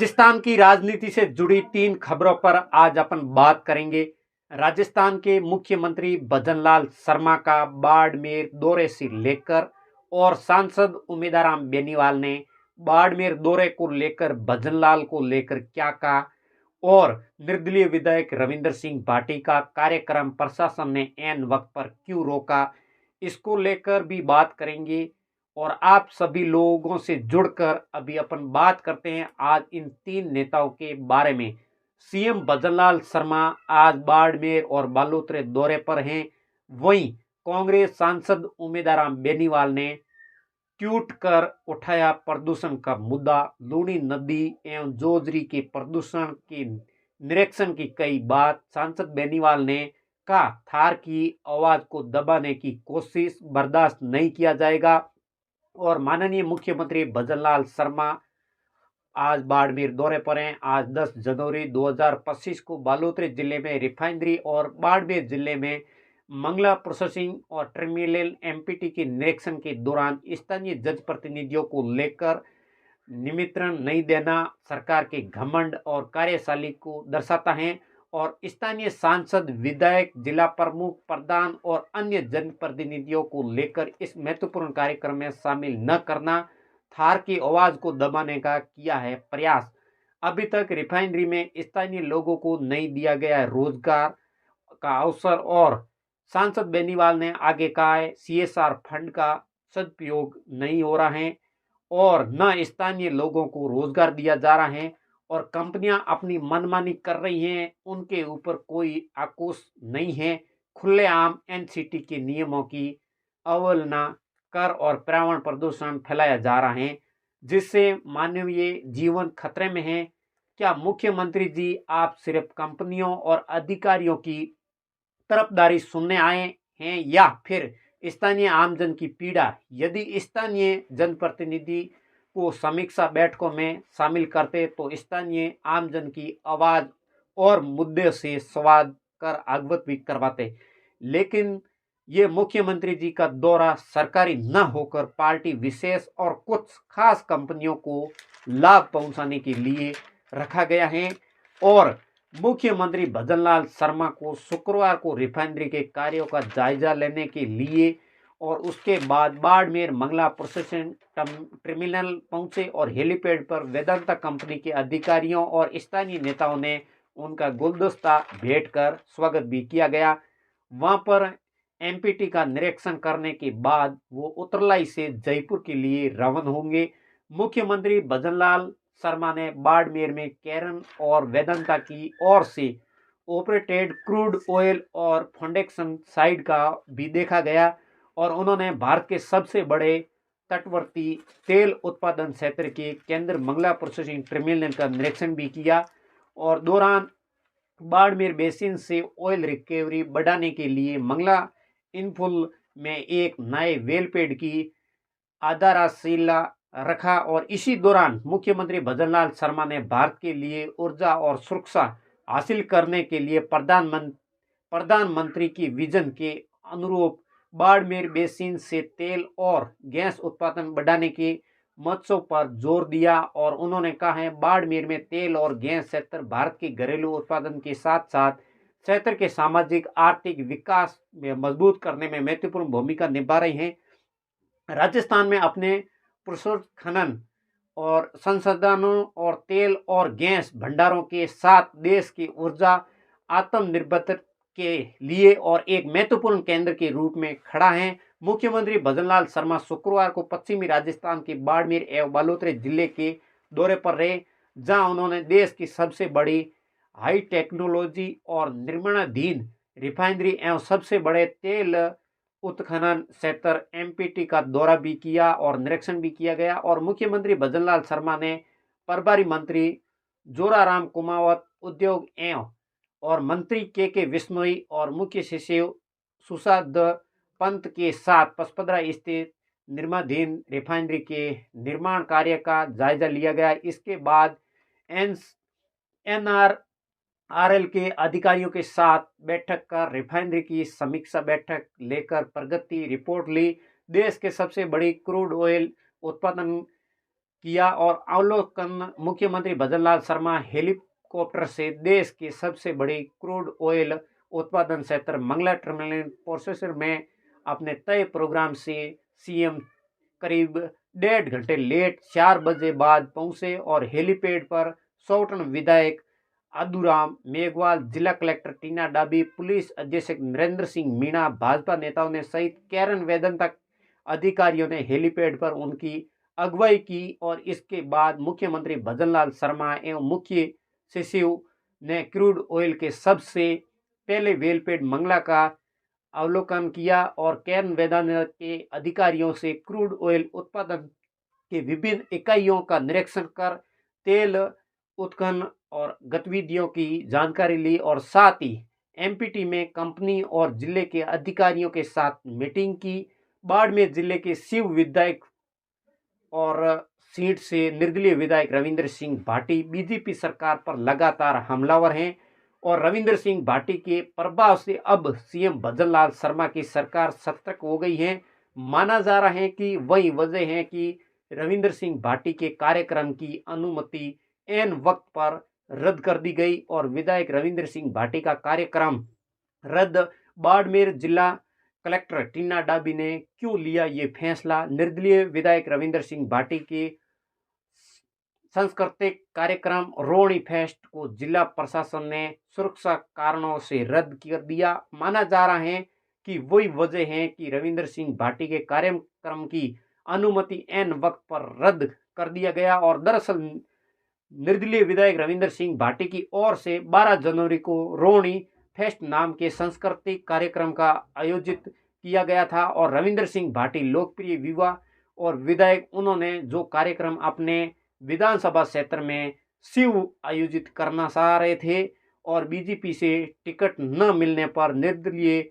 राजस्थान की राजनीति से जुड़ी 3 खबरों पर आज अपन बात करेंगे। राजस्थान के मुख्यमंत्री भजनलाल शर्मा का बाड़मेर दौरे से लेकर और सांसद उमेदराम बेनीवाल ने बाड़मेर दौरे को लेकर भजनलाल को लेकर क्या कहा और निर्दलीय विधायक रविंद्र सिंह भाटी का कार्यक्रम प्रशासन ने ऐन वक्त पर क्यों रोका, इसको लेकर भी बात करेंगे। और आप सभी लोगों से जुड़कर अभी अपन बात करते हैं आज इन 3 नेताओं के बारे में। सीएम भजनलाल शर्मा आज बाड़मेर और बालोतरे दौरे पर हैं। वहीं कांग्रेस सांसद उमेदराम बेनीवाल ने ट्वीट कर उठाया प्रदूषण का मुद्दा। लूणी नदी एवं जोजरी के प्रदूषण के निरीक्षण की कई बात। सांसद बेनीवाल ने कहा थार की आवाज को दबाने की कोशिश बर्दाश्त नहीं किया जाएगा। और माननीय मुख्यमंत्री भजनलाल शर्मा आज बाड़मेर दौरे पर हैं। आज 10 जनवरी 2025 को बालोतरे जिले में रिफाइनरी और बाड़मेर जिले में मंगला प्रोसेसिंग और टर्मिनल एमपीटी के निरीक्षण के दौरान स्थानीय जनप्रतिनिधियों को लेकर निमंत्रण नहीं देना सरकार के घमंड और कार्यशैली को दर्शाता है। और स्थानीय सांसद, विधायक, जिला प्रमुख, प्रधान और अन्य जनप्रतिनिधियों को लेकर इस महत्वपूर्ण कार्यक्रम में शामिल न करना थार की आवाज को दबाने का किया है प्रयास। अभी तक रिफाइनरी में स्थानीय लोगों को नहीं दिया गया रोजगार का अवसर। और सांसद बेनीवाल ने आगे कहा है सीएसआर फंड का सदुपयोग नहीं हो रहा है और न स्थानीय लोगों को रोजगार दिया जा रहा है और कंपनियां अपनी मनमानी कर रही हैं, उनके ऊपर कोई अंकुश नहीं है। खुलेआम एनसीटी के नियमों की अवहेलना कर और पर्यावरण प्रदूषण फैलाया जा रहा है जिससे मानवीय जीवन खतरे में है। क्या मुख्यमंत्री जी आप सिर्फ कंपनियों और अधिकारियों की तरफदारी सुनने आए हैं या फिर स्थानीय आमजन की पीड़ा? यदि स्थानीय जनप्रतिनिधि को समीक्षा बैठकों में शामिल करते तो स्थानीय आमजन की आवाज और मुद्दे से संवाद कर अवगत भी करवाते। लेकिन ये मुख्यमंत्री जी का दौरा सरकारी न होकर पार्टी विशेष और कुछ खास कंपनियों को लाभ पहुंचाने के लिए रखा गया है। और मुख्यमंत्री भजनलाल शर्मा को शुक्रवार को रिफाइनरी के कार्यों का जायजा लेने के लिए और उसके बाद बाड़मेर मंगला प्रोसेसिंग टर्मिनल पहुंचे और हेलीपैड पर वेदांता कंपनी के अधिकारियों और स्थानीय नेताओं ने उनका गुलदस्ता भेंट कर स्वागत भी किया गया। वहां पर एमपीटी का निरीक्षण करने के बाद वो उत्तरलाई से जयपुर के लिए रवाना होंगे। मुख्यमंत्री भजनलाल शर्मा ने बाड़मेर में केरन और वेदांता की ओर से ऑपरेटेड क्रूड ऑयल और फाउंडेशन साइट का भी देखा गया और उन्होंने भारत के सबसे बड़े तटवर्ती तेल उत्पादन क्षेत्र के केंद्र मंगला प्रोसेसिंग टर्मिनल का निरीक्षण भी किया। और दौरान बाड़मेर बेसिन से ऑयल रिकवरी बढ़ाने के लिए मंगला इनफुल में एक नए वेलपेड की आधारशिला रखा। और इसी दौरान मुख्यमंत्री भजनलाल शर्मा ने भारत के लिए ऊर्जा और सुरक्षा हासिल करने के लिए प्रधानमंत्री की विजन के अनुरूप बाड़मेर बेसिन से तेल और गैस उत्पादन बढ़ाने के महत्व पर जोर दिया। और उन्होंने कहा है बाड़मेर में तेल और गैस क्षेत्र भारत के घरेलू उत्पादन के साथ साथ क्षेत्र के सामाजिक आर्थिक विकास में मजबूत करने में महत्वपूर्ण भूमिका निभा रहे हैं। राजस्थान में अपने प्रशुद्ध खनन और संसाधनों और तेल और गैस भंडारों के साथ देश की ऊर्जा आत्मनिर्भरता के लिए और एक महत्वपूर्ण केंद्र के रूप में खड़ा है। मुख्यमंत्री भजनलाल शर्मा शुक्रवार को पश्चिमी राजस्थान के बाड़मेर एवं बालोतरे जिले के दौरे पर रहे जहां उन्होंने देश की सबसे बड़ी हाई टेक्नोलॉजी और निर्माणाधीन रिफाइनरी एवं सबसे बड़े तेल उत्खनन क्षेत्र एमपीटी का दौरा भी किया और निरीक्षण भी किया गया। और मुख्यमंत्री भजनलाल शर्मा ने प्रभारी मंत्री जोराराम कुमावत, उद्योग एवं और मंत्री के विश्नोई और मुख्य सचिव सुषाद पंत के साथ पचपदरा स्थित निर्माणाधीन रिफाइनरी के निर्माण कार्य का जायजा लिया गया। इसके बाद एनआरएल के अधिकारियों के साथ बैठक कर रिफाइनरी की समीक्षा बैठक लेकर प्रगति रिपोर्ट ली। देश के सबसे बड़ी क्रूड ऑयल उत्पादन किया और अवलोकन। मुख्यमंत्री भजनलाल शर्मा हेलीकॉप्टर से देश के सबसे बड़े क्रूड ऑयल उत्पादन क्षेत्र मंगला टर्मिनल प्रोसेसर में अपने तय प्रोग्राम से सीएम करीब 1.5 घंटे लेट 4 बजे बाद पहुंचे और हेलीपैड पर सोवटन विधायक आदूराम मेघवाल, जिला कलेक्टर टीना डाबी, पुलिस अधीक्षक नरेंद्र सिंह मीणा, भाजपा नेताओं ने सहित कैरन वेदन तक अधिकारियों ने हेलीपैड पर उनकी अगुवाई की और इसके बाद मुख्यमंत्री भजनलाल शर्मा एवं मुख्य सचिव ने क्रूड ऑयल के सबसे पहले वेलपेड मंगला का अवलोकन किया और कैरन वेदांत के अधिकारियों से क्रूड ऑयल उत्पादन के विभिन्न इकाइयों का निरीक्षण कर तेल उत्खनन और गतिविधियों की जानकारी ली और साथ ही एमपीटी में कंपनी और जिले के अधिकारियों के साथ मीटिंग की। बाड़मेर जिले के शिव विधायक और सीट से निर्दलीय विधायक रविंद्र सिंह भाटी बीजेपी सरकार पर लगातार हमलावर हैं और रविंद्र सिंह भाटी के प्रभाव से अब सीएम भजनलाल शर्मा की सरकार सतर्क हो गई है। माना जा रहा है कि वही वजह है कि रविंद्र सिंह भाटी के कार्यक्रम की अनुमति ऐन वक्त पर रद्द कर दी गई और विधायक रविंद्र सिंह भाटी का कार्यक्रम रद्द। बाड़मेर जिला कलेक्टर टीना डाबी ने क्यों लिया ये फैसला? निर्दलीय विधायक रविंद्र सिंह भाटी के सांस्कृतिक कार्यक्रम रोहिणी फेस्ट को जिला प्रशासन ने सुरक्षा कारणों से रद्द कर दिया। माना जा रहा है कि वही वजह है कि रविंद्र सिंह भाटी के कार्यक्रम की अनुमति ऐन वक्त पर रद्द कर दिया गया और दरअसल निर्दलीय विधायक रविंद्र सिंह भाटी की ओर से 12 जनवरी को रोहिणी फेस्ट नाम के सांस्कृतिक कार्यक्रम का आयोजित किया गया था और रविंद्र सिंह भाटी लोकप्रिय युवा और विधायक, उन्होंने जो कार्यक्रम अपने विधानसभा क्षेत्र में शिव आयोजित करना चाह रहे थे और बीजेपी से टिकट न मिलने पर निर्दलीय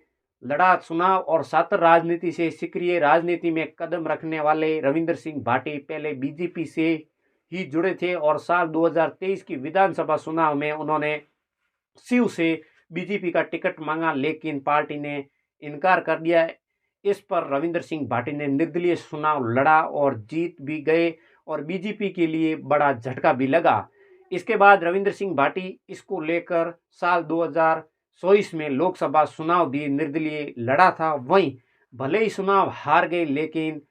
लड़ा चुनाव और छात्र राजनीति से सक्रिय राजनीति में कदम रखने वाले रविंद्र सिंह भाटी पहले बीजेपी से ही जुड़े थे और साल 2023 की विधानसभा चुनाव में उन्होंने शिव से बीजेपी का टिकट मांगा लेकिन पार्टी ने इनकार कर दिया। इस पर रविंद्र सिंह भाटी ने निर्दलीय चुनाव लड़ा और जीत भी गए और बीजेपी के लिए बड़ा झटका भी लगा। इसके बाद रविंद्र सिंह भाटी इसको लेकर साल 2024 में लोकसभा चुनाव भी निर्दलीय लड़ा था। वहीं भले ही चुनाव हार गए लेकिन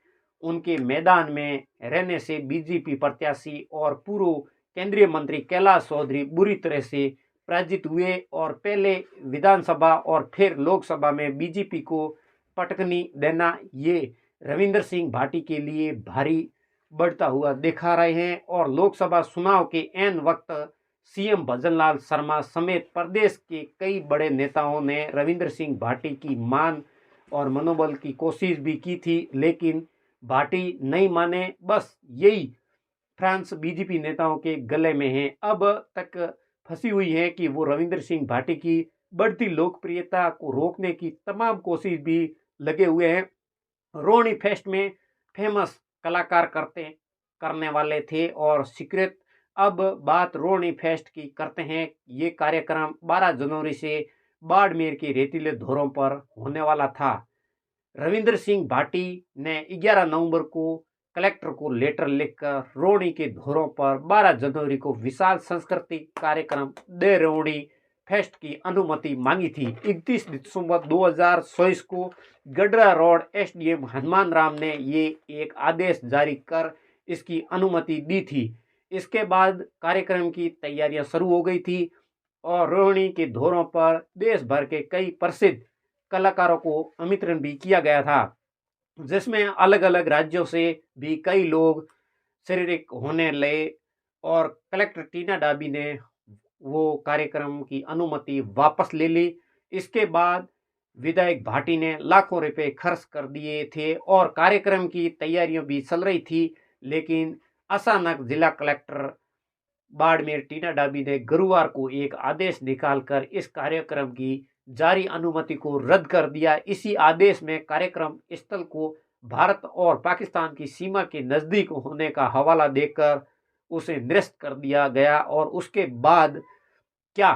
उनके मैदान में रहने से बीजेपी प्रत्याशी और पूर्व केंद्रीय मंत्री कैलाश चौधरी बुरी तरह से पराजित हुए और पहले विधानसभा और फिर लोकसभा में बीजेपी को पटकनी देना ये रविंद्र सिंह भाटी के लिए भारी बढ़ता हुआ दिखा रहे हैं और लोकसभा चुनाव के ऐन वक्त सीएम भजनलाल शर्मा समेत प्रदेश के कई बड़े नेताओं ने रविंद्र सिंह भाटी की मान और मनोबल की कोशिश भी की थी लेकिन भाटी नहीं माने। बस यही फ्रांस बीजेपी नेताओं के गले में है, अब तक फंसी हुई है कि वो रविंद्र सिंह भाटी की बढ़ती लोकप्रियता को रोकने की तमाम कोशिश भी लगे हुए हैं। रोहिणी फेस्ट में फेमस कलाकार करने वाले थे और सीक्रेट। अब बात रोहिणी फेस्ट की करते हैं। ये कार्यक्रम 12 जनवरी से बाड़मेर के रेतीले धोरों पर होने वाला था। रविंद्र सिंह भाटी ने 11 नवंबर को कलेक्टर को लेटर लिखकर रोहिणी के धोरों पर 12 जनवरी को विशाल सांस्कृतिक कार्यक्रम दे रोहिणी फेस्ट की अनुमति मांगी थी। 31 दिसंबर 2024 को गडरा रोड एसडीएम हनुमान राम ने ये एक आदेश जारी कर इसकी अनुमति दी थी। इसके बाद कार्यक्रम की तैयारियां शुरू हो गई थी और रोहिणी के धोरों पर देश भर के कई प्रसिद्ध कलाकारों को आमंत्रण भी किया गया था जिसमें अलग अलग राज्यों से भी कई लोग शारीरिक होने लगे और कलेक्टर टीना डाबी ने वो कार्यक्रम की अनुमति वापस ले ली। इसके बाद विधायक भाटी ने लाखों रुपए खर्च कर दिए थे और कार्यक्रम की तैयारियां भी चल रही थी लेकिन अचानक जिला कलेक्टर बाड़मेर टीना डाबी ने गुरुवार को एक आदेश निकालकर इस कार्यक्रम की जारी अनुमति को रद्द कर दिया। इसी आदेश में कार्यक्रम स्थल को भारत और पाकिस्तान की सीमा के नज़दीक होने का हवाला देकर उसे निरस्त कर दिया गया और उसके बाद क्या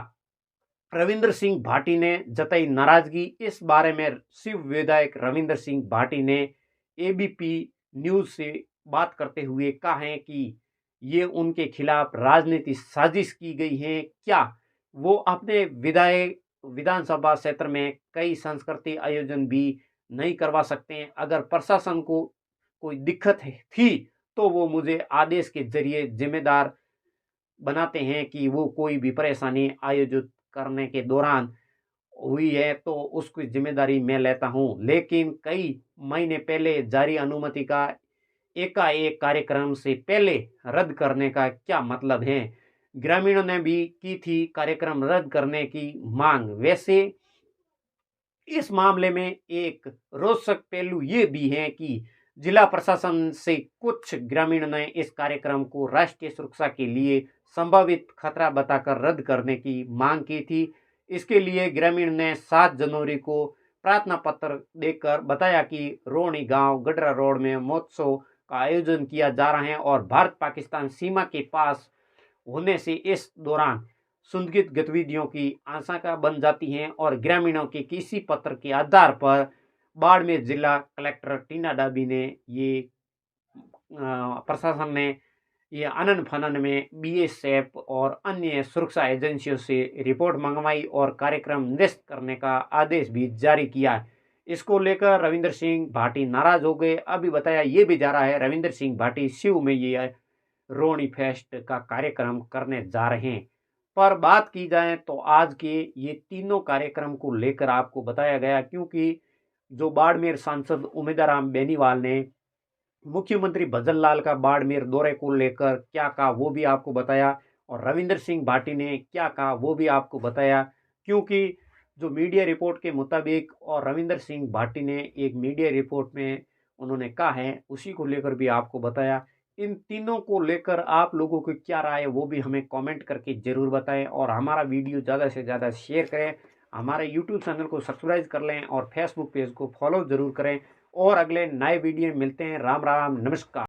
रविंद्र सिंह भाटी ने जताई नाराजगी। इस बारे में शिव विधायक रविंद्र सिंह भाटी ने एबीपी न्यूज से बात करते हुए कहा है कि ये उनके खिलाफ राजनीतिक साजिश की गई है। क्या वो अपने विधानसभा क्षेत्र में कई सांस्कृतिक आयोजन भी नहीं करवा सकते हैं? अगर प्रशासन को कोई दिक्कत थी तो वो मुझे आदेश के जरिए जिम्मेदार बनाते हैं कि वो कोई भी परेशानी आयोजित करने के दौरान हुई है तो उसकी जिम्मेदारी मैं लेता हूँ। लेकिन कई महीने पहले जारी अनुमति का एकाएक कार्यक्रम से पहले रद्द करने का क्या मतलब है? ग्रामीणों ने भी की थी कार्यक्रम रद्द करने की मांग। वैसे इस मामले में एक रोचक पहलू ये भी है कि जिला प्रशासन से कुछ ग्रामीणों ने इस कार्यक्रम को राष्ट्रीय सुरक्षा के लिए संभावित खतरा बताकर रद्द करने की मांग की थी। इसके लिए ग्रामीण ने 7 जनवरी को प्रार्थना पत्र देकर बताया कि रोहणी गांव गडरा रोड में महोत्सव का आयोजन किया जा रहा है और भारत पाकिस्तान सीमा के पास होने से इस दौरान संदिग्ध गतिविधियों की आशंका बन जाती है और ग्रामीणों के किसी पत्र के आधार पर बाड़मेर जिला कलेक्टर टीना डाबी ने ये प्रशासन ने ये अनन फनन में बीएसएफ और अन्य सुरक्षा एजेंसियों से रिपोर्ट मंगवाई और कार्यक्रम निरस्त करने का आदेश भी जारी किया। इसको लेकर रविंद्र सिंह भाटी नाराज हो गए। अभी बताया ये भी जा रहा है रविंद्र सिंह भाटी शिव में ये रोहणी फेस्ट का कार्यक्रम करने जा रहे हैं। पर बात की जाए तो आज के ये तीनों कार्यक्रम को लेकर आपको बताया गया, क्योंकि जो बाड़मेर सांसद उमेदराम बेनीवाल ने मुख्यमंत्री भजनलाल का बाड़मेर दौरे को लेकर क्या कहा वो भी आपको बताया और रविंद्र सिंह भाटी ने क्या कहा वो भी आपको बताया। क्योंकि जो मीडिया रिपोर्ट के मुताबिक और रविंद्र सिंह भाटी ने एक मीडिया रिपोर्ट में उन्होंने कहा है उसी को लेकर भी आपको बताया। इन तीनों को लेकर आप लोगों की क्या राय है वो भी हमें कमेंट करके ज़रूर बताएं और हमारा वीडियो ज़्यादा से ज़्यादा शेयर करें। हमारे यूट्यूब चैनल को सब्सक्राइब कर लें और फेसबुक पेज को फॉलो ज़रूर करें और अगले नए वीडियो में मिलते हैं। राम राम, नमस्कार।